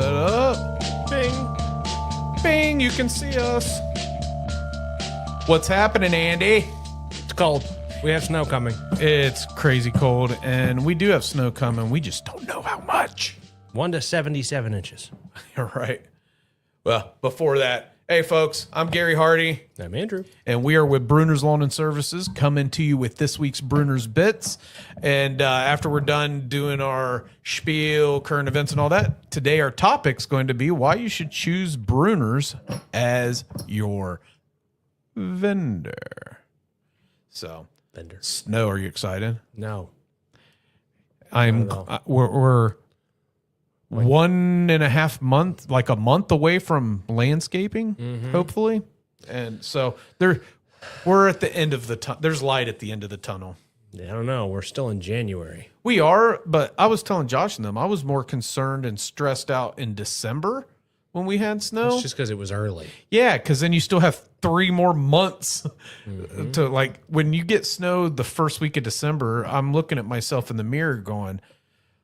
set up. Bing. Bing, you can see us. What's happening, Andy? It's cold. We have snow coming. It's crazy cold, and we do have snow coming. We just don't know how much. 1 to 77 inches. All right. Well, before that, hey, folks, I'm Gary Hardy. I'm Andrew. And we are with Brunner's Lawn and Services, coming to you with this week's Brunner's Bits. And after we're done doing our spiel, current events, and all that, today our topic's going to be why you should choose Brunner's as your vendor. So, Vendor. Snow, are you excited? No. We're 1.5 months, like a month away from landscaping, hopefully. And so we're at the end of the tunnel. There's light at the end of the tunnel. I don't know. We're still in January. We are, but I was telling Josh and them, I was more concerned and stressed out in December when we had snow. It's just because it was early. Yeah, because then you still have 3 more months to, like, when you get snow the first week of December, I'm looking at myself in the mirror going,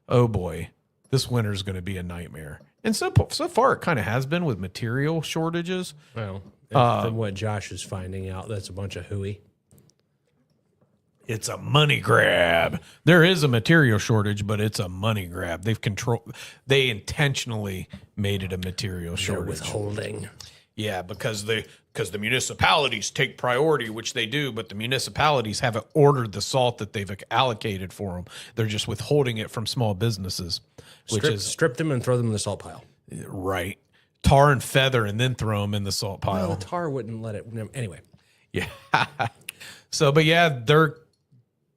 oh boy, this winter is going to be a nightmare. And so far it kind of has been with material shortages. Well, from what Josh is finding out, that's a bunch of hooey. It's a money grab. There is a material shortage, but it's a money grab. They intentionally made it a material shortage. Withholding. Yeah, because the municipalities take priority, which they do, but the municipalities haven't ordered the salt that they've allocated for them. They're just withholding it from small businesses, Strip them and throw them in the salt pile. Right. Tar and feather and then throw them in the salt pile. Well, the tar wouldn't let it. Anyway. Yeah. So, but yeah,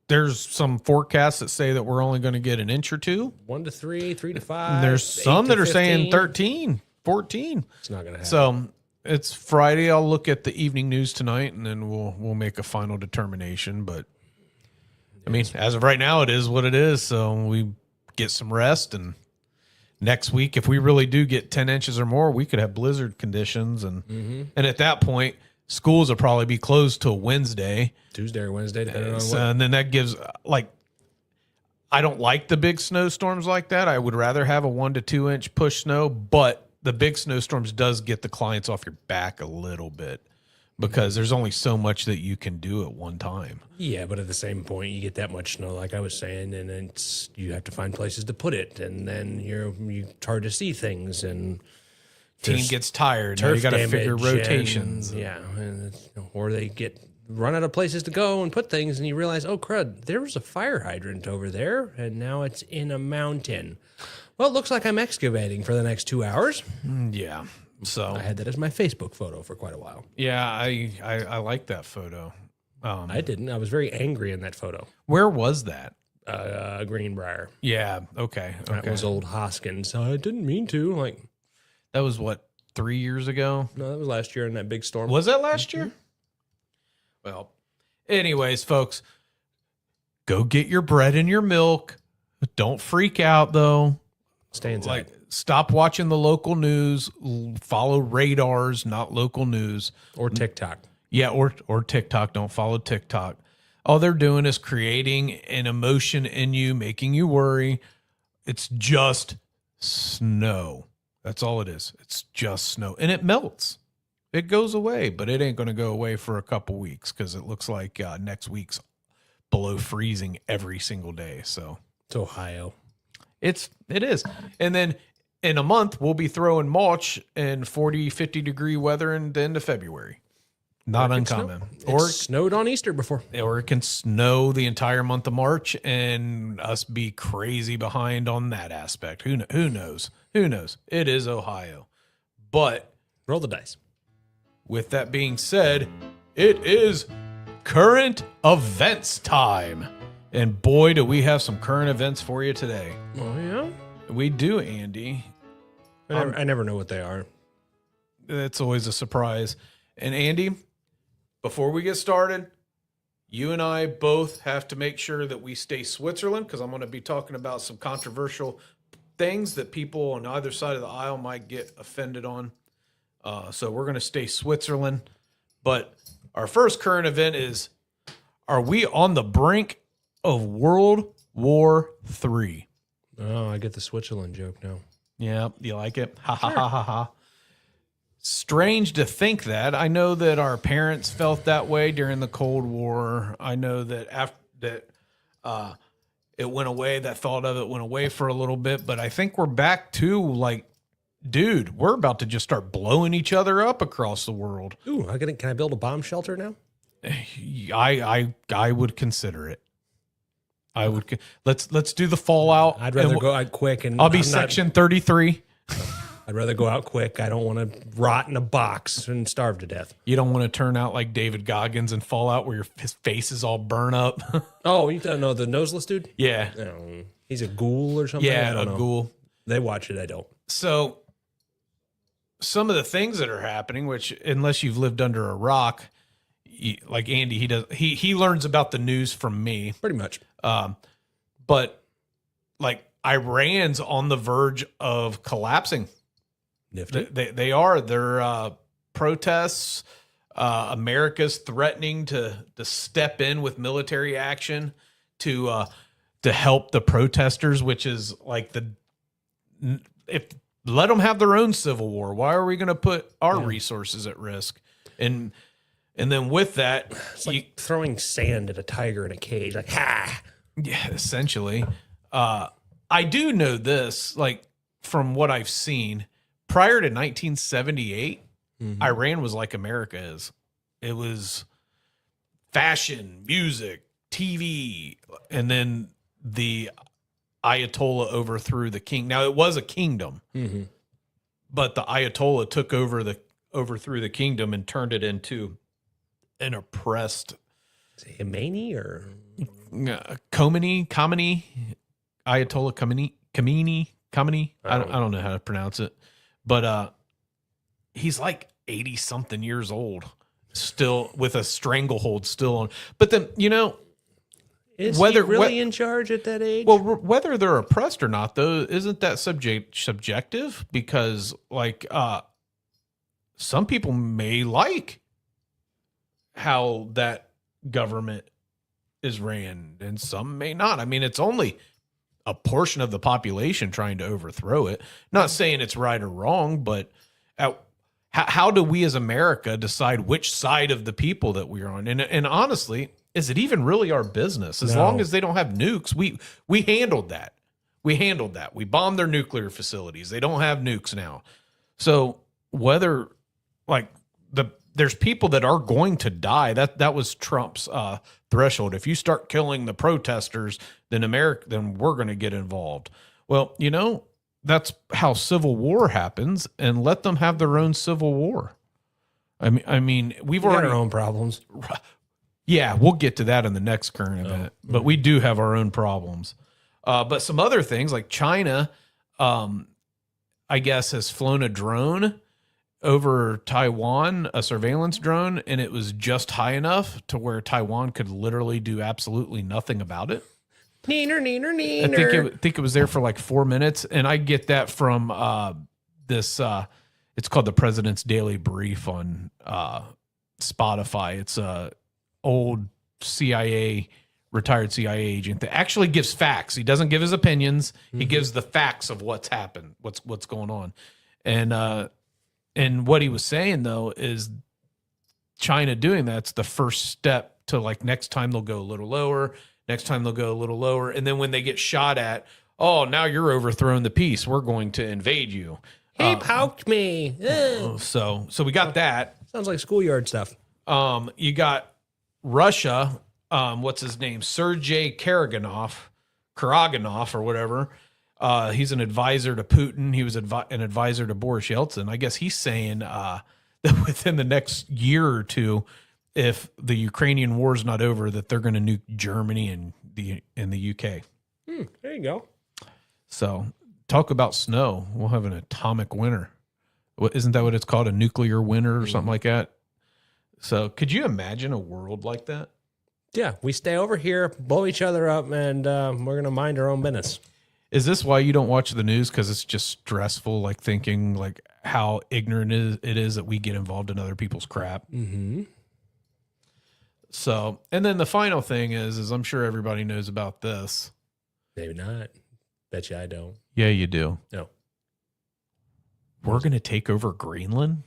there's some forecasts that say that we're only going to get an inch or two. 1 to 3, 3 to 5. There's some that are saying 13, 14. It's not going to happen. So it's Friday. I'll look at the evening news tonight, and then we'll make a final determination. But I mean, as of right now, it is what it is. So we get some rest, and next week, if we really do get 10 inches or more, we could have blizzard conditions, and at that point, schools will probably be closed till Wednesday, Tuesday or Wednesday, depending on what. And then that gives I don't like the big snowstorms like that. I would rather have a 1 to 2 inch push snow, but the big snowstorms does get the clients off your back a little bit because there's only so much that you can do at one time. Yeah, but at the same point, you get that much snow, like I was saying, and you have to find places to put it, and then it's hard to see things, and team gets tired. Now you got to figure rotations. Or they run out of places to go and put things, and you realize, oh crud, there was a fire hydrant over there, and now it's in a mountain. Well, it looks like I'm excavating for the next 2 hours. Yeah. So I had that as my Facebook photo for quite a while. Yeah, I like that photo. I didn't. I was very angry in that photo. Where was that? Greenbrier. Yeah. Okay. That was old Hoskins. I didn't mean to. That was what, 3 years ago? No, that was last year in that big storm. Was that last year? Well, anyways, folks, go get your bread and your milk. Don't freak out, though. Stay inside. Stop watching the local news. Follow radars, not local news. Or TikTok. Yeah, or TikTok. Don't follow TikTok. All they're doing is creating an emotion in you, making you worry. It's just snow. That's all it is. It's just snow. And it melts. It goes away, but it ain't going to go away for a couple weeks because it looks like next week's below freezing every single day. So it's Ohio. It is. And then in a month, we'll be throwing mulch in 40, 50 degree weather in the end of February. Not uncommon. Or it snowed on Easter before. Or it can snow the entire month of March and us be crazy behind on that aspect. Who knows? Who knows? It is Ohio. But roll the dice. With that being said, it is current events time. And boy, do we have some current events for you today. Oh, yeah? We do, Andy. I never know what they are. It's always a surprise. And Andy, before we get started, you and I both have to make sure that we stay Switzerland because I'm going to be talking about some controversial things that people on either side of the aisle might get offended on. So we're going to stay Switzerland. But our first current event is, are we on the brink of World War III? Oh, I get the Switzerland joke now. Yeah, you like it? Ha ha ha ha ha. Strange to think that. I know that our parents felt that way during the Cold War. I know that after that it went away, that thought of it went away for a little bit, but I think we're back to like, dude, we're about to just start blowing each other up across the world. Ooh, can I build a bomb shelter now? I would consider it. I would. Let's do the fallout. I'd rather go out quick, and I'll be Section 33. I'd rather go out quick. I don't want to rot in a box and starve to death. You don't want to turn out like David Goggins in Fallout, where his face is all burn up. Oh, you don't know the noseless dude? Yeah, He's a ghoul or something. yeah, I don't a know. ghoul. They watch it. I don't. So, some of the things that are happening, which unless you've lived under a rock, like Andy, he learns about the news from me. Pretty much. But like Iran's on the verge of collapsing. Nifty. They are. They're protests. America's threatening to step in with military action to help the protesters, which is like if let them have their own civil war. Why are we going to put our resources at risk? And then with that, It's like throwing sand at a tiger in a cage. Like, ha! yeah, essentially. I do know this, like from what I've seen, prior to 1978, Iran was like America is. It was fashion, music, TV, and then the Ayatollah overthrew the king. Now it was a kingdom, but the Ayatollah took overthrew the kingdom and turned it into an oppressed Is it Khomeini or Khomeini, Ayatollah Khomeini. I don't know how to pronounce it, but he's like 80 something years old, still with a stranglehold still on. But then is he really in charge at that age? well, whether they're oppressed or not, though, isn't that subjective? Because like some people may like how that government is ran, and some may not. I mean, it's only a portion of the population trying to overthrow it. Not saying it's right or wrong, but how do we as America decide which side of the people that we're on? And honestly, is it even really our business? As long as they don't have nukes, we handled that. We handled that. We bombed their nuclear facilities. They don't have nukes now. So whether like there's people that are going to die. That was Trump's threshold. If you start killing the protesters, then we're going to get involved. Well, that's how civil war happens, and let them have their own civil war. I mean, we've We got already our own problems. Yeah, we'll get to that in the next current event, but we do have our own problems. But some other things like China, I guess, has flown a drone over Taiwan, a surveillance drone, and it was just high enough to where Taiwan could literally do absolutely nothing about it. Neener, neener, I neener. think it was there for like 4 minutes, and I get that from this. It's called the President's Daily Brief on Spotify. It's a old retired CIA agent that actually gives facts. He doesn't give his opinions. He gives the facts of what's happened, what's going on, and what he was saying though is China doing that's the first step to like next time they'll go a little lower. Next time they'll go a little lower. And then when they get shot at, oh, now you're overthrowing the peace. We're going to invade you. He poked me. So we got that. Sounds like schoolyard stuff. You got Russia. What's his name? Sergei Karaganov or whatever. He's an advisor to Putin. He was an advisor to Boris Yeltsin. I guess he's saying that within the next year or two, if the Ukrainian war is not over, that they're going to nuke Germany and the UK. There you go. So talk about snow. We'll have an atomic winter. Isn't that what it's called? A nuclear winter or something like that? So could you imagine a world like that? Yeah, we stay over here, blow each other up, and we're going to mind our own business. Is this why you don't watch the news? Because it's just stressful, like thinking like how ignorant it is that we get involved in other people's crap. Mm-hmm. So, and then the final thing is I'm sure everybody knows about this. Maybe not. Bet you I don't. Yeah, you do. No. we're going to take over Greenland?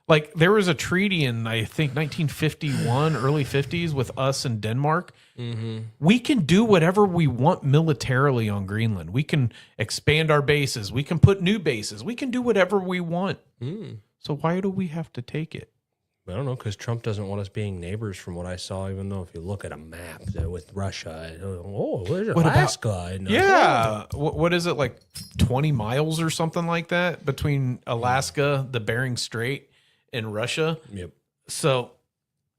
Like there was a treaty in, I think, 1951, early 50s with us and Denmark. Mm-hmm. We can do whatever we want militarily on Greenland. We can expand our bases. We can put new bases. We can do whatever we want. So why do we have to take it? I don't know, because Trump doesn't want us being neighbors from what I saw, even though if you look at a map with Russia, there's Alaska. Yeah. What is it, like 20 miles or something like that between Alaska, the Bering Strait, and Russia? Yep. So,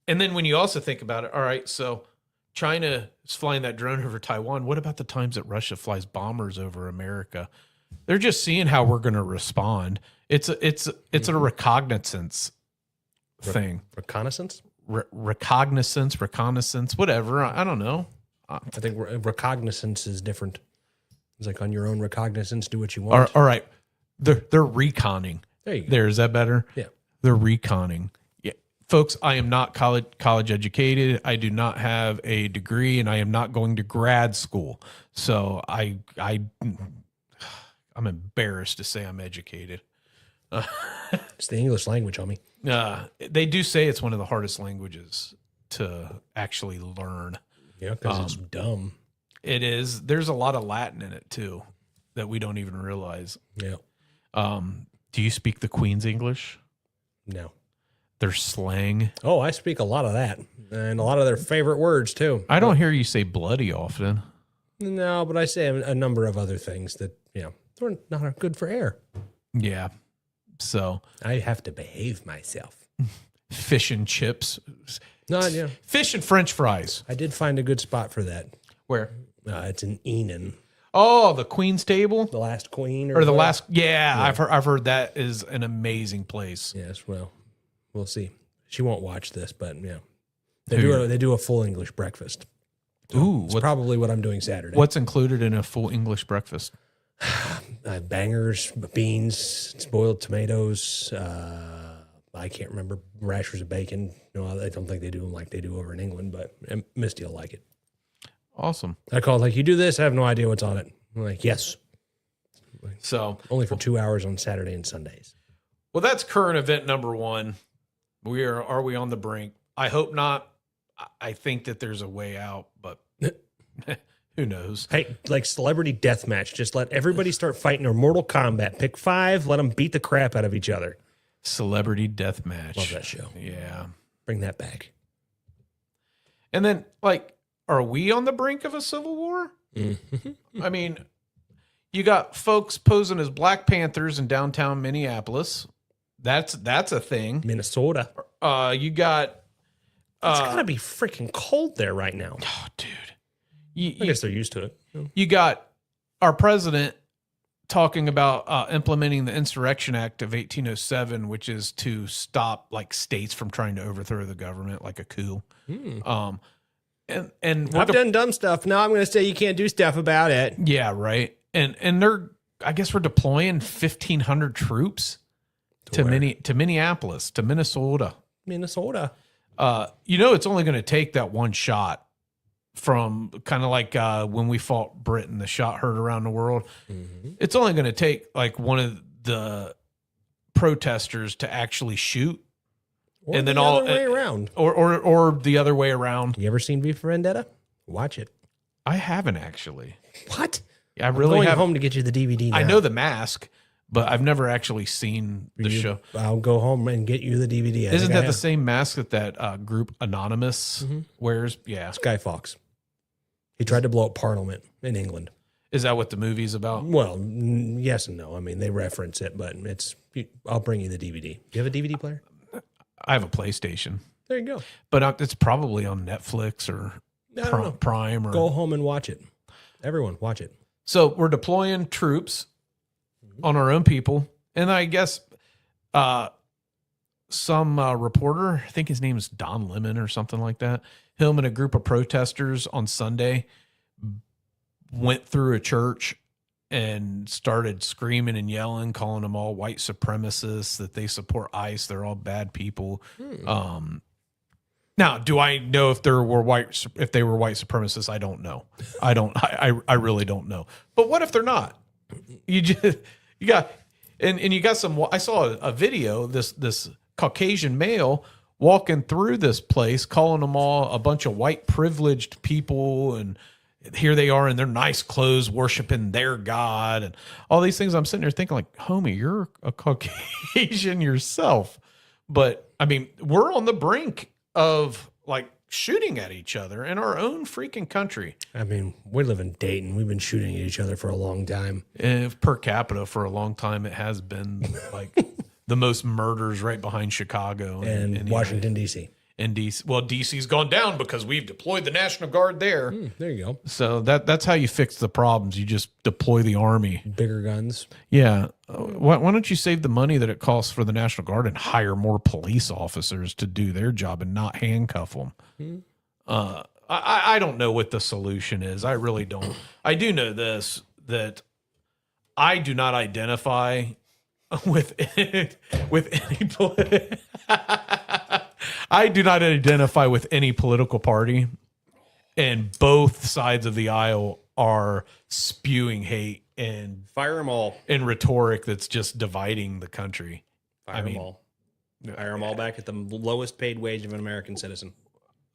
and then when you also think about it, all right, so China is flying that drone over Taiwan. What about the times that Russia flies bombers over America? They're just seeing how we're going to respond. It's a reconnaissance thing. Reconnaissance? Reconnaissance, whatever. I don't know. I think recognizance is different. It's like on your own recognizance, do what you want. All right. They're reconning. There you go. There, is that better? Yeah. They're reconning. Yeah. Folks, I am not college educated. I do not have a degree, and I am not going to grad school. So I'm embarrassed to say I'm educated. It's the English language, homie. They do say it's one of the hardest languages to actually learn. Yeah, because it's dumb. It is. There's a lot of Latin in it too that we don't even realize. Yeah. Do you speak the Queen's English? No. Their slang? Oh, I speak a lot of that. And a lot of their favorite words too. I don't hear you say bloody often. No, but I say a number of other things that, they're not good for air. Yeah. So I have to behave myself. Fish and chips. No, yeah. Fish and French fries. I did find a good spot for that. Where? It's in Enon. Oh, the Queen's Table? The Last Queen? Or the last, yeah. I've heard that is an amazing place. Yes, well, we'll see. She won't watch this, but yeah. They do a full English breakfast. So Ooh. it's probably what I'm doing Saturday. What's included in a full English breakfast? Bangers, beans, boiled tomatoes. I can't remember, rashers of bacon. No, I don't think they do them like they do over in England, but Misty will like it. Awesome. I called like, you do this? I have no idea what's on it. I'm like, yes. So only for 2 hours on Saturday and Sundays. Well, that's current event number one. Are we on the brink? I hope not. I think that there's a way out, but who knows? Hey, like celebrity deathmatch. Just let everybody start fighting or Mortal Kombat. Pick 5. Let them beat the crap out of each other. Celebrity deathmatch. Love that show. Yeah. Bring that back. And then, like, are we on the brink of a civil war? Mm-hmm. I mean, you got folks posing as Black Panthers in downtown Minneapolis. That's a thing. Minnesota. You got. It's gotta be freaking cold there right now. Oh, dude. I guess they're used to it. You got our president talking about implementing the Insurrection Act of 1807, which is to stop like states from trying to overthrow the government, like a coup. And I've done dumb stuff. Now I'm going to say you can't do stuff about it. Yeah, right. And I guess we're deploying 1,500 troops to Minneapolis, to Minnesota. Minnesota. It's only going to take that one shot from kind of like when we fought Britain, the shot heard around the world. Mm-hmm. It's only going to take like one of the protesters to actually shoot. Or and then the other way around. Or the other way around. You ever seen V for Vendetta? Watch it. I haven't actually. What? I really I'm going have home to get you the DVD now. I know The Mask, but I've never actually seen the show. I'll go home and get you the DVD. Isn't that the same mask that group Anonymous wears? Yeah. Guy Fawkes. He tried to blow up Parliament in England. Is that what the movie's about? Well, yes and no. I mean, they reference it, but I'll bring you the DVD. Do you have a DVD player? I have a PlayStation. There you go. But it's probably on Netflix or Prime. Or go home and watch it. Everyone, watch it. So we're deploying troops on our own people. And I guess some reporter, I think his name is Don Lemon or something like that, him and a group of protesters on Sunday went through a church and started screaming and yelling, calling them all white supremacists, that they support ICE. They're all bad people. Now, do I know if they were white supremacists? I don't know. I really don't know. But what if they're not? You got, and you got some. I saw a video. This Caucasian male walking through this place, calling them all a bunch of white privileged people, and here they are in their nice clothes, worshiping their God, and all these things. I'm sitting there thinking, like, homie, you're a Caucasian yourself. But I mean, we're on the brink of like shooting at each other in our own freaking country. I mean, we live in Dayton. We've been shooting at each other for a long time. And per capita, for a long time, it has been like the most murders right behind Chicago And Washington, D.C. And DC. Well, DC's gone down because we've deployed the National Guard there. There you go. So that's how you fix the problems. You just deploy the army. Bigger guns. Yeah. Why don't you save the money that it costs for the National Guard and hire more police officers to do their job and not handcuff them? I don't know what the solution is. I really don't. I do know this, that I do not identify with any I do not identify with any political party, and both sides of the aisle are spewing hate and Fire them all. and rhetoric that's just dividing the country. Fire them all. Fire them all back at the lowest paid wage of an American citizen.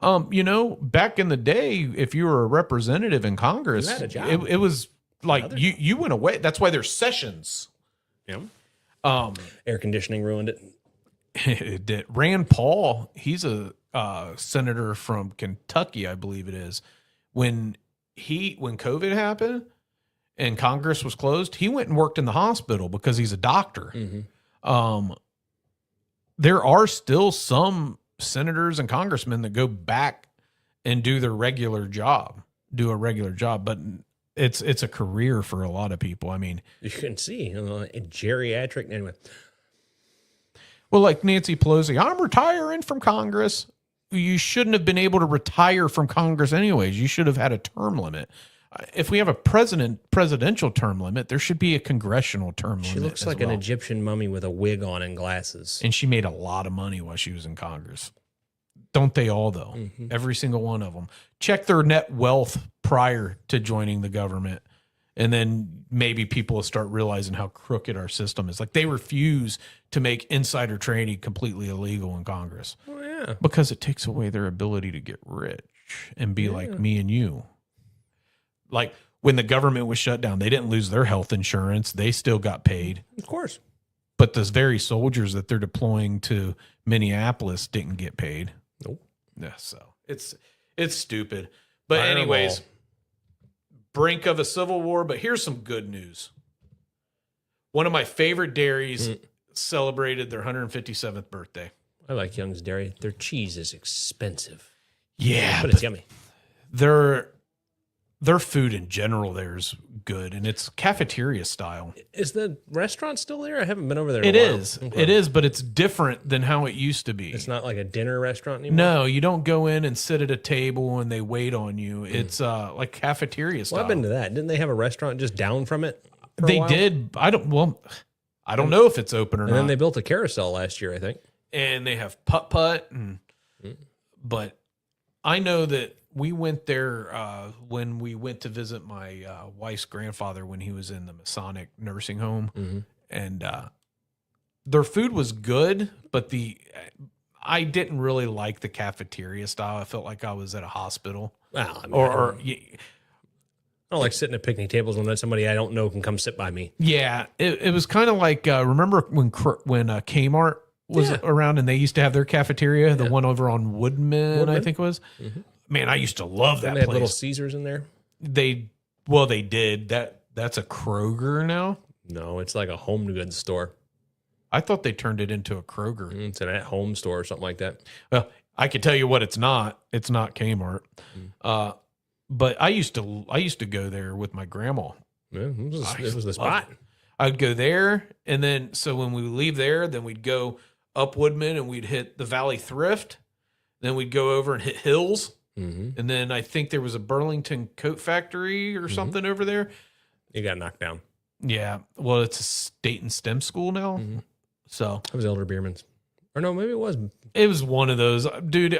Back in the day, if you were a representative in Congress, You had a job. it was like you went away. That's why there's sessions. Yeah. Air conditioning ruined it. It did. Rand Paul, he's a senator from Kentucky, I believe it is. When COVID happened and Congress was closed, he went and worked in the hospital because he's a doctor. There are still some senators and congressmen that go back and do a regular job, but it's a career for a lot of people. I mean, You can see, geriatric. Anyway, well, like Nancy Pelosi, I'm retiring from Congress. You shouldn't have been able to retire from Congress anyways. You should have had a term limit. If we have a presidential term limit, there should be a congressional term limit. she looks as like well. an Egyptian mummy with a wig on and glasses. And she made a lot of money while she was in Congress. Don't they all, though? Every single one of them. Check their net wealth prior to joining the government. And then maybe people will start realizing how crooked our system is. Like, they refuse to make insider trading completely illegal in Congress Oh, yeah. because it takes away their ability to get rich and be like me and you. Like, when the government was shut down, they didn't lose their health insurance. They still got paid. Of course. But those very soldiers that they're deploying to Minneapolis didn't get paid. Nope. Yeah, so it's stupid. But Fire 'em anyways, all. brink of a civil war. But here's some good news. One of my favorite dairies celebrated their 157th birthday. I like Young's Dairy. Their cheese is expensive, Yeah, but it's yummy. their food in general there's good, and it's cafeteria style. Is the restaurant still there? I haven't been over there in It a while. is. Okay. It is, but it's different than how it used to be. It's not like a dinner restaurant anymore? No, you don't go in and sit at a table and they wait on you. It's like cafeteria style. Well, I've been to that. Didn't they have a restaurant just down from it? for a They while? did. I don't know if it's open or And not. then they built a carousel last year, I think. And they have putt-putt. But I know that we went there when we went to visit my wife's grandfather when he was in the Masonic nursing home. And their food was good, but I didn't really like the cafeteria style. I felt like I was at a hospital. Well, I mean, I I don't like sitting at picnic tables when somebody I don't know can come sit by me. yeah, it was kind of like remember when Kmart was Yeah. around and they used to have their cafeteria, the one over on Woodman, I think it was. Man, I used to love that They have place. Little Caesars in there. They did that. That's a Kroger now. No, it's like a home goods store. I thought they turned it into a Kroger. It's an at-home store or something like that. Well, I can tell you what it's not. It's not Kmart. But I used to go there with my grandma. Yeah, it was the spot. I'd go there, and then so when we would leave there, then we'd go up Woodman and we'd hit the Valley Thrift. Then we'd go over and hit Hills. And then I think there was a Burlington Coat Factory or something over there. It got knocked down. Yeah. Well, it's a state and STEM school now. So It was Elder Beerman's. Or no, maybe it was. it was one of those. Dude,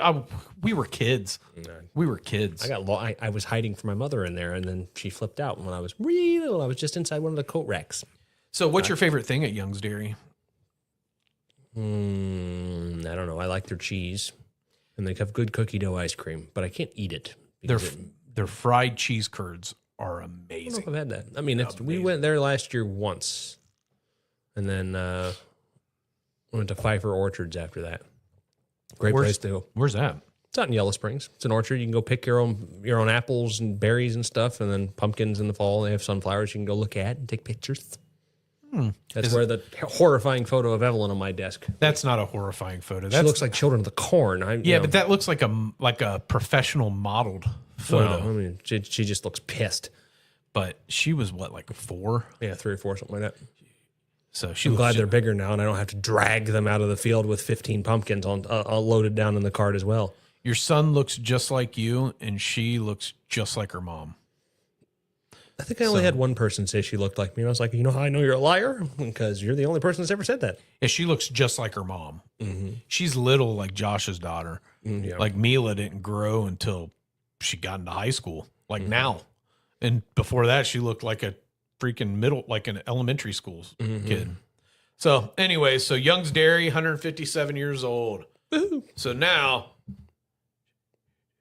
we were kids. No. We were kids. I was hiding from my mother in there, and then she flipped out when I was really little. I was just inside one of the coat racks. So what's your favorite thing at Young's Dairy? I don't know. I like their cheese, and they have good cookie dough ice cream, but I can't eat it. Their fried cheese curds are I don't know amazing. if I've had that. I mean, we went there last year once, and then we went to Pfeiffer Orchards after that. Great place to go. Where's that? It's out in Yellow Springs. It's an orchard. You can go pick your own apples and berries and stuff, and then pumpkins in the fall. They have sunflowers you can go look at and take pictures. That's where the horrifying photo of Evelyn on my desk. That's not a horrifying photo. She looks like Children of the Corn. But that looks like a professional modeled photo. Well, I mean, she just looks pissed. But she was what, like 4? Yeah, 3 or 4, something like that. So I'm glad they're bigger now, and I don't have to drag them out of the field with 15 pumpkins on loaded down in the cart as well. Your son looks just like you, and she looks just like her mom. I think I only had one person say she looked like me. I was like, you know how I know you're a liar? Because you're the only person that's ever said that. Yeah, she looks just like her mom. Mm-hmm. She's little like Josh's daughter. Mm-hmm. Yeah. Like Mila didn't grow until she got into high school, like now. And before that, she looked like a freaking like an elementary school kid. So anyway, so Young's Dairy, 157 years old. Woo-hoo. So now,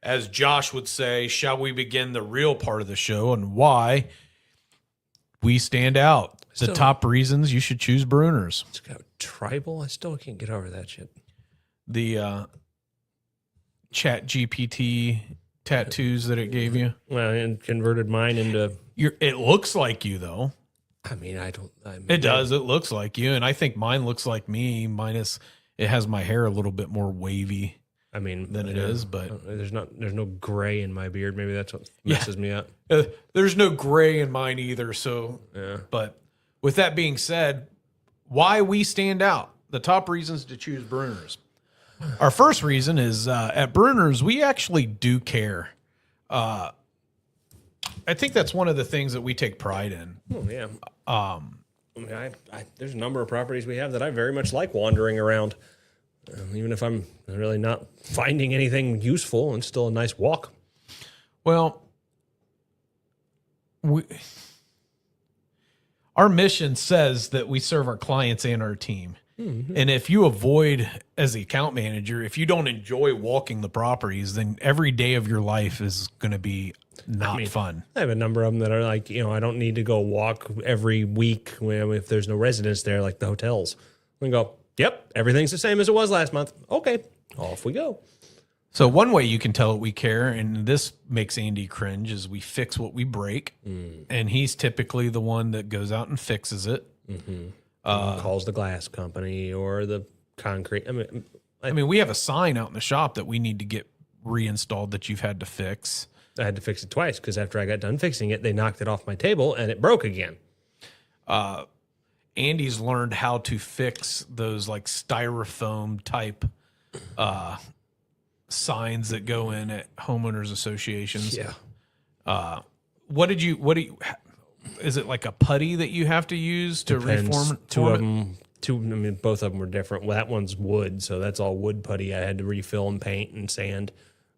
as Josh would say, shall we begin the real part of the show and why we stand out? The top reasons you should choose Brunner's. It's got tribal. I still can't get over that shit. The Chat GPT tattoos that it gave you. Well, and converted mine into. It looks like you though. I mean, it does. It looks like you, and I think mine looks like me. Minus, it has my hair a little bit more wavy. I mean, than it is, but there's no gray in my beard. Maybe that's what messes me up. There's no gray in mine either. So, but with that being said, why we stand out, the top reasons to choose Brunner's. Our first reason is at Brunner's, we actually do care. I think that's one of the things that we take pride in. Oh, yeah. I mean, there's a number of properties we have that I very much like wandering around. Even if I'm really not finding anything useful, it's still a nice walk. Well, our mission says that we serve our clients and our team. Mm-hmm. And if you avoid, as the account manager, if you don't enjoy walking the properties, then every day of your life is going to be not fun. I have a number of them that are like, I don't need to go walk every week if there's no residents there, like the hotels. We go, yep, everything's the same as it was last month. Okay, off we go. So one way you can tell that we care, and this makes Andy cringe, is we fix what we break. And he's typically the one that goes out and fixes it. Mm-hmm. Calls the glass company or the concrete. I mean, we have a sign out in the shop that we need to get reinstalled that you've had to fix. I had to fix it twice because after I got done fixing it, they knocked it off my table and it broke again. Andy's learned how to fix those like styrofoam type signs that go in at homeowners associations. Yeah. What do you, is it like a putty that you have to use to reform? Two of them, both of them were different. Well, that one's wood, so that's all wood putty. I had to refill and paint and sand.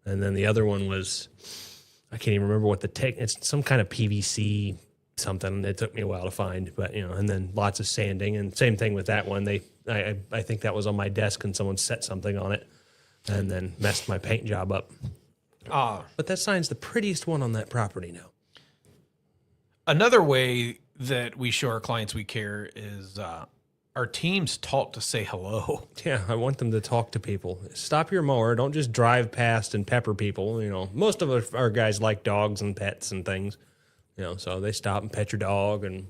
And then the other one was, I can't even remember what it's some kind of PVC something. It took me a while to find, but and then lots of sanding and same thing with that one. I think that was on my desk and someone set something on it and then messed my paint job up. But that sign's the prettiest one on that property now. Another way that we show our clients we care is our team's taught to say hello. Yeah, I want them to talk to people. Stop your mower. Don't just drive past and pepper people. Most of our guys like dogs and pets and things. So they stop and pet your dog and,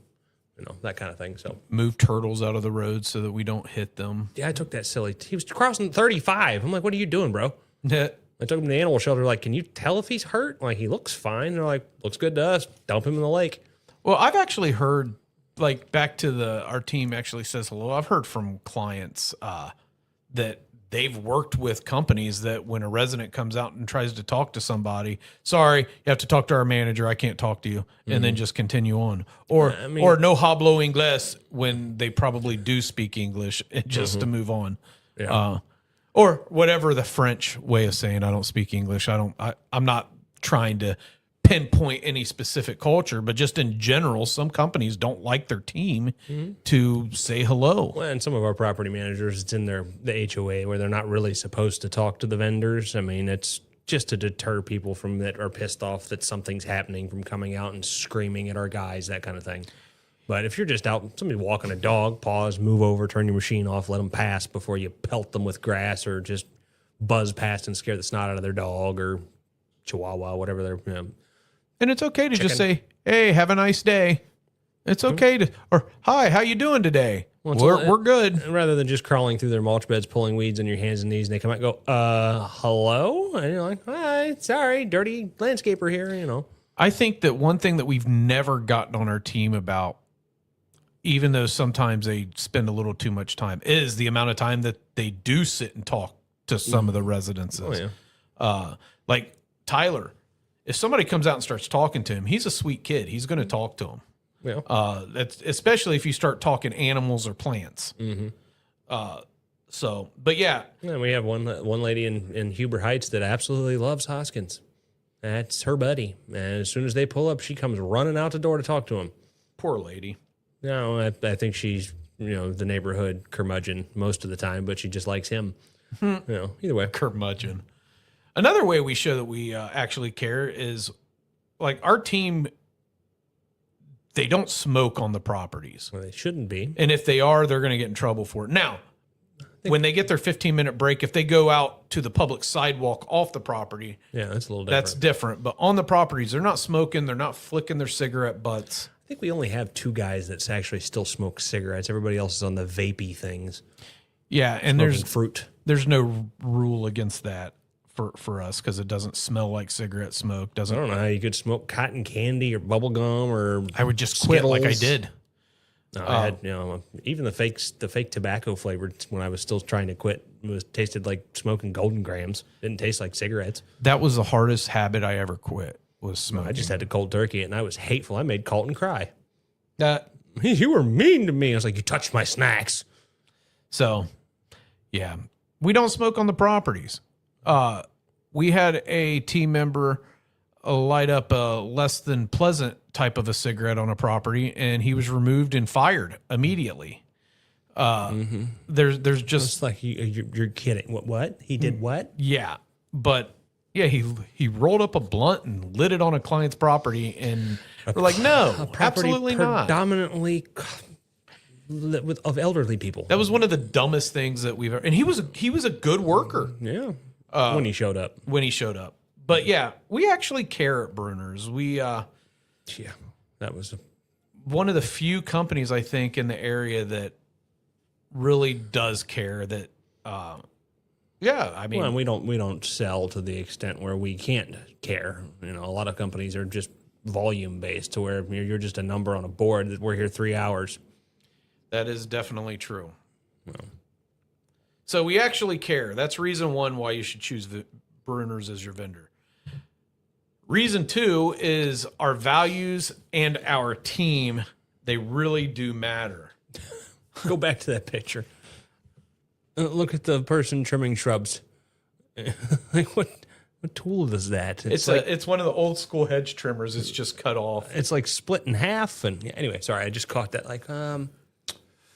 that kind of thing. So move turtles out of the road so that we don't hit them. Yeah, I took that silly. He was crossing 35. I'm like, what are you doing, bro? Yeah. I took him to the animal shelter. Like, can you tell if he's hurt? Like, he looks fine. They're like, looks good to us. Dump him in the lake. Well, I've actually heard, like, back to our team actually says hello. I've heard from clients that they've worked with companies that when a resident comes out and tries to talk to somebody, sorry, you have to talk to our manager. I can't talk to you, and then just continue on. Or no hablo inglés when they probably do speak English, just to move on. Yeah. Or whatever the French way of saying I don't speak English. I'm not trying to pinpoint any specific culture, but just in general, some companies don't like their team to say hello. Well, and some of our property managers, it's in the HOA where they're not really supposed to talk to the vendors. I mean, it's just to deter people from that are pissed off that something's happening from coming out and screaming at our guys, that kind of thing. But if you're just out, somebody walking a dog, pause, move over, turn your machine off, let them pass before you pelt them with grass or just buzz past and scare the snot out of their dog or chihuahua, whatever they're, And it's okay to just say, hey, have a nice day. It's okay to, or hi, how you doing today? Well, we're good. Rather than just crawling through their mulch beds, pulling weeds on your hands and knees, and they come out and go, hello? And you're like, hi, sorry, dirty landscaper here, I think that one thing that we've never gotten on our team about, even though sometimes they spend a little too much time, is the amount of time that they do sit and talk to some of the residences. Oh, yeah. Like Tyler, if somebody comes out and starts talking to him, he's a sweet kid. He's going to talk to him. Yeah. That's especially if you start talking animals or plants. But yeah. Yeah, we have one lady in Huber Heights that absolutely loves Hoskins. That's her buddy. And as soon as they pull up, she comes running out the door to talk to him. Poor lady. No, I think she's, the neighborhood curmudgeon most of the time, but she just likes him. Either way. Curmudgeon. Another way we show that we actually care is like our team, they don't smoke on the properties. Well, they shouldn't be. And if they are, they're going to get in trouble for it. Now, when they get their 15-minute break, if they go out to the public sidewalk off the property, yeah, that's a little different. That's different. But on the properties, they're not smoking. They're not flicking their cigarette butts. I think we only have 2 guys that actually still smoke cigarettes. Everybody else is on the vapey things. Yeah, and Smoking fruit. There's no rule against that for us because it doesn't smell like cigarette smoke. I don't know how you could smoke cotton candy or bubble gum or I would just quit like I did. No, I had, even the fake tobacco flavored when I was still trying to quit tasted like smoking Golden Grams. Didn't taste like cigarettes. That was the hardest habit I ever quit was smoking. I just had to cold turkey it, and I was hateful. I made Colton cry. That You were mean to me. I was like, you touched my snacks. So, yeah, we don't smoke on the properties. We had a team member light up a less than pleasant type of a cigarette on a property, and he was removed and fired immediately. There's just It's like you're kidding. What? He did what? yeah, but yeah, he rolled up a blunt and lit it on a client's property, and we're like, no, absolutely not. Predominantly of elderly people. That was one of the dumbest things that we've ever. And he was a good worker. Yeah. When he showed up. But yeah, we actually care at Brunner's. Yeah, that was one of the few companies I think in the area that really does care. That, yeah, I mean, well, we don't sell to the extent where we can't care. A lot of companies are just volume based to where you're just a number on a board that we're here 3 hours. that is definitely true. So we actually care. That's reason one why you should choose Brunner's as your vendor. Reason 2 is our values and our team. They really do matter. Go back to that picture. Look at the person trimming shrubs. Like what tool is that? It's one of the old school hedge trimmers. It's just cut off. It's like split in half. And anyway, sorry, I just caught that. Like,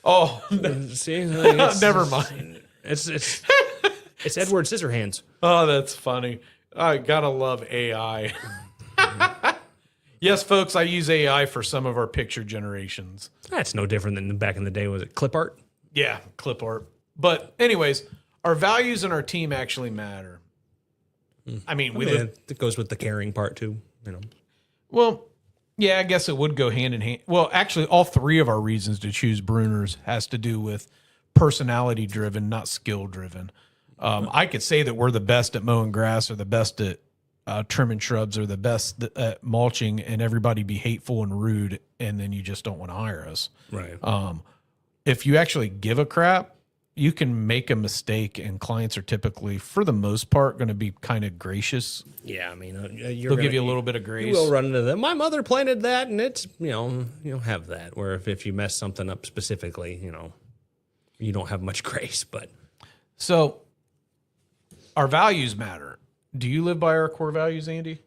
Oh, see, like never mind. It's Edward Scissorhands. Oh, that's funny. I gotta love AI. Yes, folks, I use AI for some of our picture generations. That's no different than back in the day. Was it clip art? Yeah, clip art. But anyways, our values and our team actually matter. I mean, It goes with the caring part too. Well, yeah, I guess it would go hand in hand. Well, actually, all 3 of our reasons to choose Brunner's has to do with personality driven, not skill driven. I could say that we're the best at mowing grass or the best at trimming shrubs or the best at mulching, and everybody be hateful and rude, and then you just don't want to hire us. Right. If you actually give a crap, you can make a mistake, and clients are typically, for the most part, going to be kind of gracious. Yeah, I mean, They'll give you a little bit of grace. You will run into them. My mother planted that, and it's you'll have that. Where if you mess something up specifically, you don't have much grace. But so, our values matter. Do you live by our core values, Andy?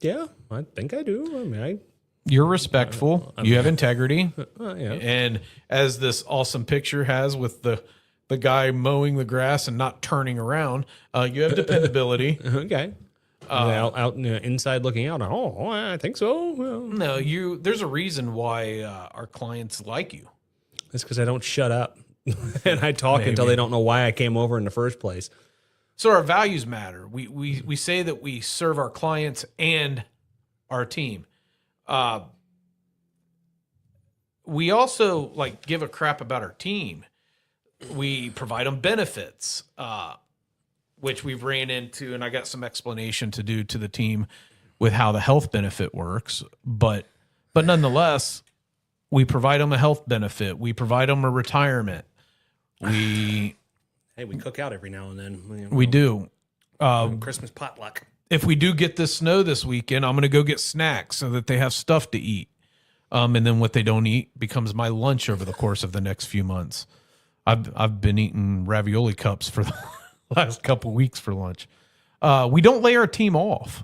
Yeah, I think I do. I mean, You're respectful. You have integrity. yeah. And as this awesome picture has with the guy mowing the grass and not turning around, you have dependability. Okay. Out inside looking out. Oh, I think so. Well, No, there's a reason why our clients like you. it's because I don't shut up and I talk until they don't know why I came over in the first place. So our values matter. We say that we serve our clients and our team. We also like give a crap about our team. We provide them benefits, which we've ran into, and I got some explanation to do to the team with how the health benefit works. But nonetheless, we provide them a health benefit. We provide them a retirement. Hey, we cook out every now and then. We do. Christmas potluck. If we do get this snow this weekend, I'm going to go get snacks so that they have stuff to eat. And then what they don't eat becomes my lunch over the course of the next few months. I've been eating ravioli cups for the last couple weeks for lunch. We don't lay our team off.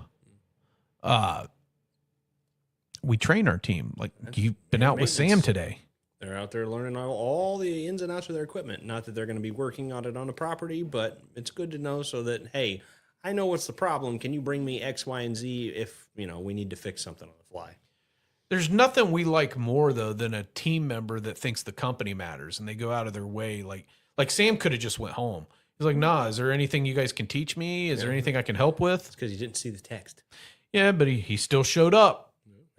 We train our team. Like you've been out with Sam today. They're out there learning all the ins and outs of their equipment. Not that they're going to be working on it on a property, but it's good to know so that, hey, I know what's the problem. Can you bring me X, Y, and Z if, we need to fix something on the fly? There's nothing we like more, though, than a team member that thinks the company matters and they go out of their way. Like Sam could have just went home. He's like, nah, is there anything you guys can teach me? Is there anything I can help with? It's because you didn't see the text. Yeah, but he still showed up.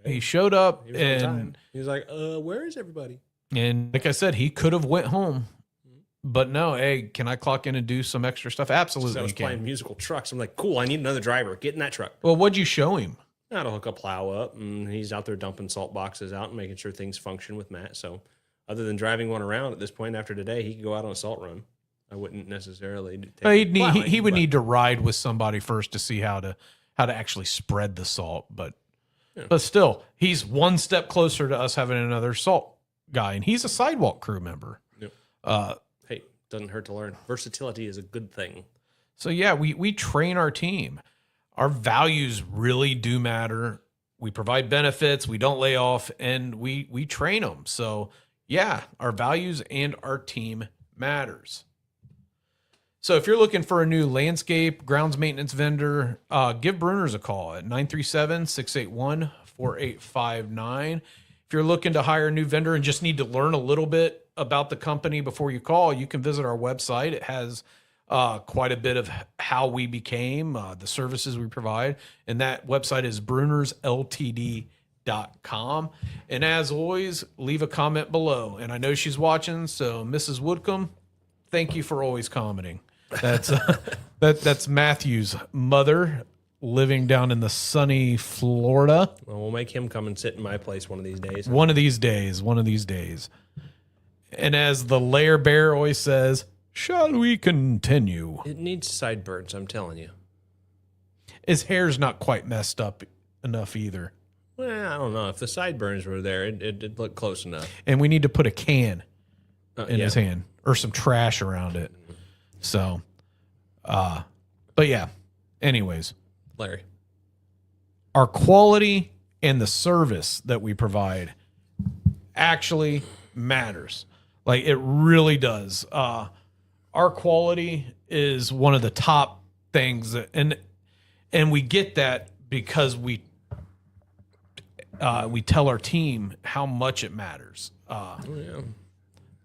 He showed up He was on time. He was like, where is everybody? And like I said, he could have went home. But no, hey, can I clock in and do some extra stuff? Absolutely. I was playing musical trucks. I'm like, cool, I need another driver. Get in that truck. Well, what'd you show him? How to hook a plow up, and he's out there dumping salt boxes out and making sure things function with Matt. So other than driving one around at this point after today, he could go out on a salt run. I wouldn't necessarily take he would need to ride with somebody first to see how to actually spread the salt. But still, he's one step closer to us having another salt guy, and he's a sidewalk crew member. Yep. Hey, doesn't hurt to learn. Versatility is a good thing. So yeah, we train our team. Our values really do matter. We provide benefits. We don't lay off, and we train them. So yeah, our values and our team matters. So if you're looking for a new landscape grounds maintenance vendor, give Brunner's a call at 937-681-4859. If you're looking to hire a new vendor and just need to learn a little bit about the company before you call, you can visit our website. It has quite a bit of how we became, the services we provide. And that website is brunnersltd.com. And as always, leave a comment below. And I know she's watching, so Mrs. Woodcomb, thank you for always commenting. That's that's Matthew's mother living down in the sunny Florida. Well, we'll make him come and sit in my place one of these days. One of these days. And as the lair bear always says, shall we continue? It needs sideburns, I'm telling you. His hair's not quite messed up enough either. Well, I don't know. If the sideburns were there, it'd look close enough. And we need to put a can in his Yeah. hand or some trash around it. So, but yeah, anyways, Larry. our quality and the service that we provide actually matters. Like it really does. Our quality is one of the top things that, and we get that because we tell our team how much it matters.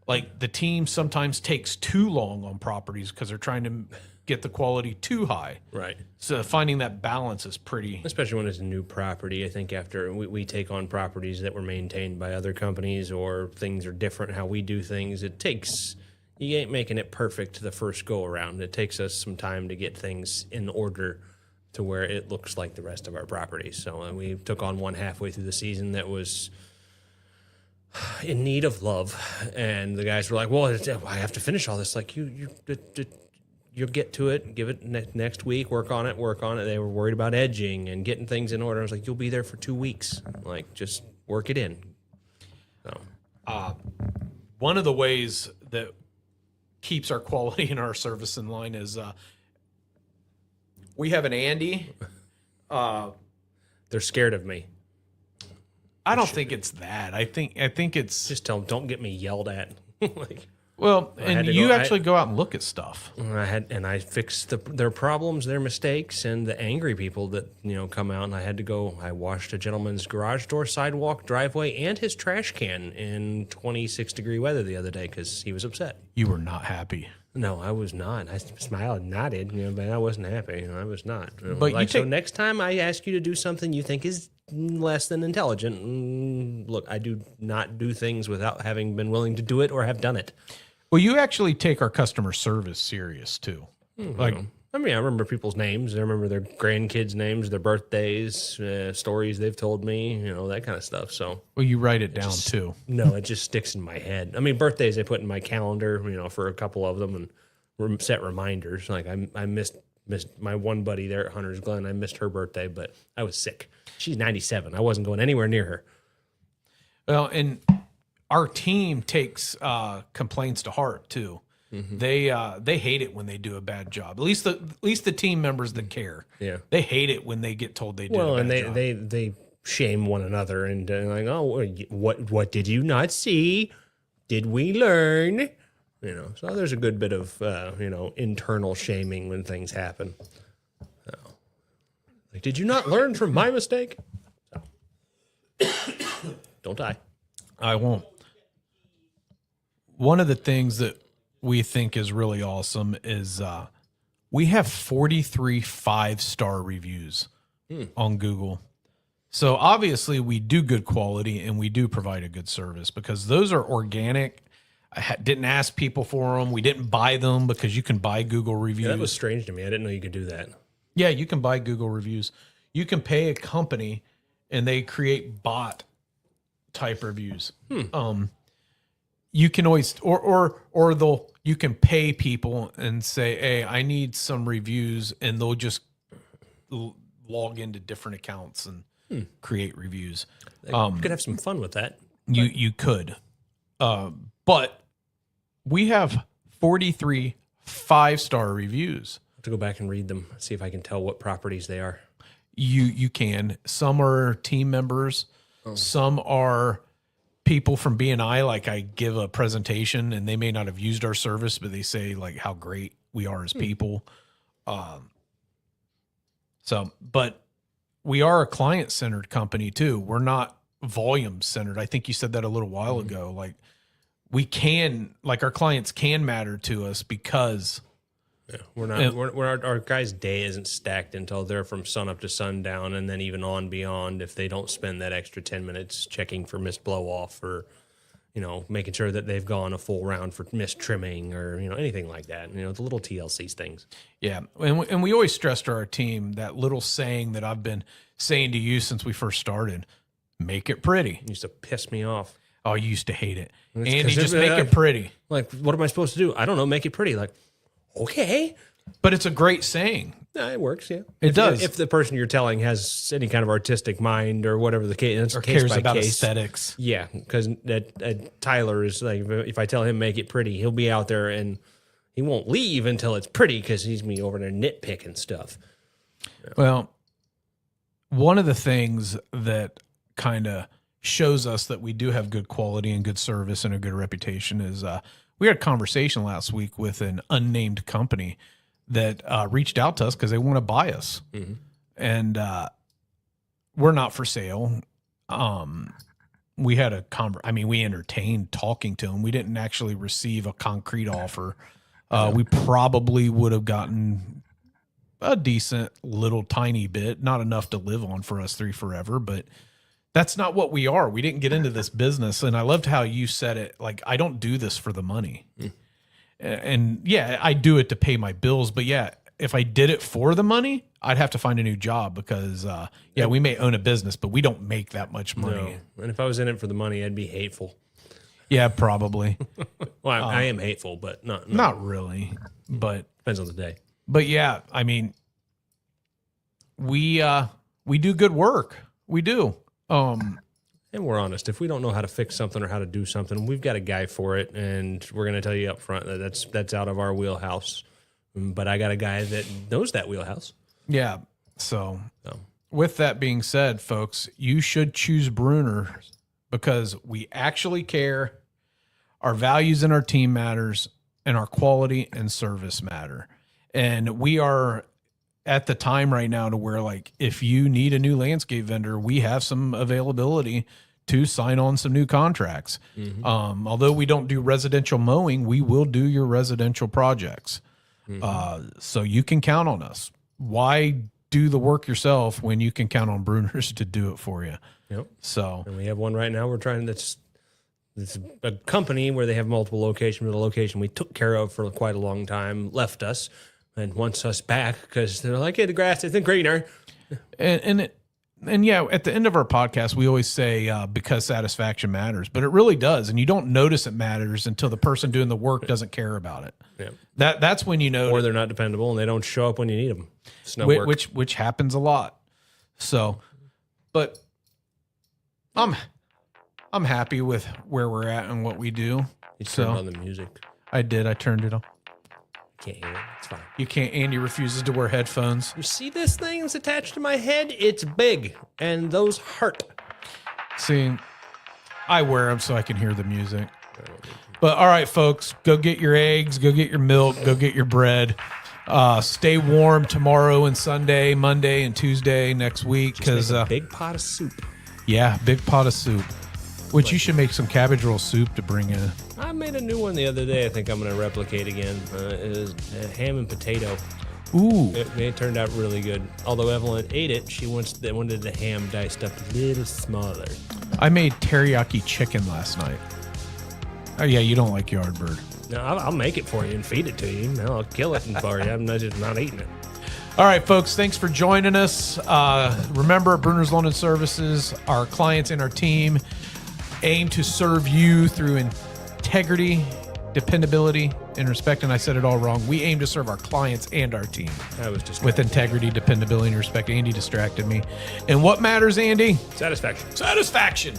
Like the team sometimes takes too long on properties because they're trying to get the quality too high. Right. So finding that balance is pretty. Especially when it's a new property. I think after we take on properties that were maintained by other companies or things are different how we do things, you ain't making it perfect the first go around. It takes us some time to get things in order to where it looks like the rest of our properties. So we took on one halfway through the season that was in need of love, and the guys were like, well, I have to finish all this. Like you'll get to it, give it next week, work on it. They were worried about edging and getting things in order. I was like, you'll be there for 2 weeks. Like, just work it in. So, One of the ways that keeps our quality and our service in line is we have an Andy. They're scared of me. I don't think it's that. I think it's Just tell them, don't get me yelled at. Like, well, had and to you go- actually go out and look at stuff. I fixed their problems, their mistakes, and the angry people that come out. And I had to go. I washed a gentleman's garage door, sidewalk, driveway, and his trash can in 26-degree weather the other day because he was upset. You were not happy. No, I was not. I smiled and nodded, but I wasn't happy. I was not. But you so take- next time I ask you to do something you think is less than intelligent, look, I do not do things without having been willing to do it or have done it. Well, you actually take our customer service serious too. Like, I mean, I remember people's names. I remember their grandkids' names, their birthdays, stories they've told me, that kind of stuff. So, well, you write it down too. no, it just sticks in my head. I mean, birthdays I put in my calendar, for a couple of them and set reminders. Like I missed my one buddy there at Hunter's Glen. I missed her birthday, but I was sick. She's 97. I wasn't going anywhere near her. Well, and our team takes complaints to heart too. Mm-hmm. They hate it when they do a bad job. At least the team members that care. Yeah, they hate it when they get told they did well, a bad and job. they shame one another and like, oh, what did you not see? Did we learn? So there's a good bit of internal shaming when things happen. So, like, did you not learn from my mistake? So, don't die. I won't. One of the things that we think is really awesome is we have 43 5-star reviews on Google. So obviously we do good quality and we do provide a good service because those are organic. I didn't ask people for them. We didn't buy them because you can buy Google reviews. Yeah, that was strange to me. I didn't know you could do that. Yeah, you can buy Google reviews. You can pay a company and they create bot type reviews. You can always you can pay people and say, "Hey, I need some reviews," and they'll just log into different accounts and create reviews. You could have some fun with that. You could, but we have 43 5-star reviews. I have to go back and read them, see if I can tell what properties they are. You can. Some are team members. Some are people from BNI. Like I give a presentation and they may not have used our service, but they say like how great we are as people. But we are a client-centered company too. We're not volume-centered. I think you said that a little while ago. Like our clients can matter to us because Yeah, we're not. Our guys' day isn't stacked until they're from sun up to sundown, and then even on beyond. If they don't spend that extra 10 minutes checking for missed blow off, or making sure that they've gone a full round for missed trimming, or anything like that. The little TLCs things. Yeah, and we always stress to our team that little saying that I've been saying to you since we first started: make it pretty. It used to piss me off. Oh, you used to hate it. It's Andy, 'cause just it- make it pretty. Like, what am I supposed to do? I don't know. Make it pretty. Like, okay. But it's a great saying. Yeah, it works, yeah. It does. If the person you're telling has any kind of artistic mind or whatever the case, it's Or case cares by about case. aesthetics. Yeah, because Tyler is like, if I tell him make it pretty, he'll be out there and he won't leave until it's pretty because he's me over there nitpicking stuff. Well, one of the things that kind of shows us that we do have good quality and good service and a good reputation is we had a conversation last week with an unnamed company that reached out to us because they want to buy us. Mm-hmm. And we're not for sale. We had we entertained talking to them. We didn't actually receive a concrete offer. We probably would have gotten a decent little tiny bit, not enough to live on for us three forever, but that's not what we are. We didn't get into this business. And I loved how you said it. Like, I don't do this for the money. And yeah, I do it to pay my bills, but yeah, if I did it for the money, I'd have to find a new job because we may own a business, but we don't make that much money. No. And if I was in it for the money, I'd be hateful. Yeah, probably. Well, I am hateful, but Not really, but depends on the day. But yeah, I mean, we do good work. We do. And we're honest. If we don't know how to fix something or how to do something, we've got a guy for it, and we're going to tell you up front that that's out of our wheelhouse. But I got a guy that knows that wheelhouse. Yeah. So with that being said, folks, you should choose Brunner because we actually care. Our values and our team matters, and our quality and service matter. And we are at the time right now to where, like, if you need a new landscape vendor, we have some availability to sign on some new contracts. Although we don't do residential mowing, we will do your residential projects. So you can count on us. Why do the work yourself when you can count on Brunner's to do it for you? Yep. So, And we have one right now. We're trying it's a company where they have multiple locations. The location we took care of for quite a long time left us and wants us back because they're like, hey, the grass isn't greener. And yeah, at the end of our podcast, we always say because satisfaction matters, but it really does. And you don't notice it matters until the person doing the work doesn't care about it. Yeah. That's when you know. Or they're not dependable and they don't show up when you need them. Snow work. Which happens a lot. So, but I'm happy with where we're at and what we do. You turned on the music. I did. I turned it on. Can't hear it. It's fine. You can't. Andy refuses to wear headphones. You see this thing that's attached to my head? It's big, and those hurt. See, I wear them so I can hear the music. But all right, folks, go get your eggs, go get your milk, go get your bread. Stay warm tomorrow and Sunday, Monday and Tuesday next week because big pot of soup. Yeah, big pot of soup. Which you should make some cabbage roll soup to bring in. I made a new one the other day. I think I'm going to replicate again. It was ham and potato. Ooh. It turned out really good. Although Evelyn ate it, she wanted the ham diced up a little smaller. I made teriyaki chicken last night. Oh, yeah, you don't like Yardbird. No, I'll make it for you and feed it to you. No, I'll kill it for you. I'm just not eating it. All right, folks, thanks for joining us. Remember, Brunner's Lawn and Services, our clients and our team aim to serve you through integrity, dependability, and respect. And I said it all wrong. We aim to serve our clients and our team with integrity, dependability, and respect. Andy distracted me. And what matters, Andy? Satisfaction. Satisfaction.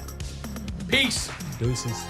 Peace. Deuces.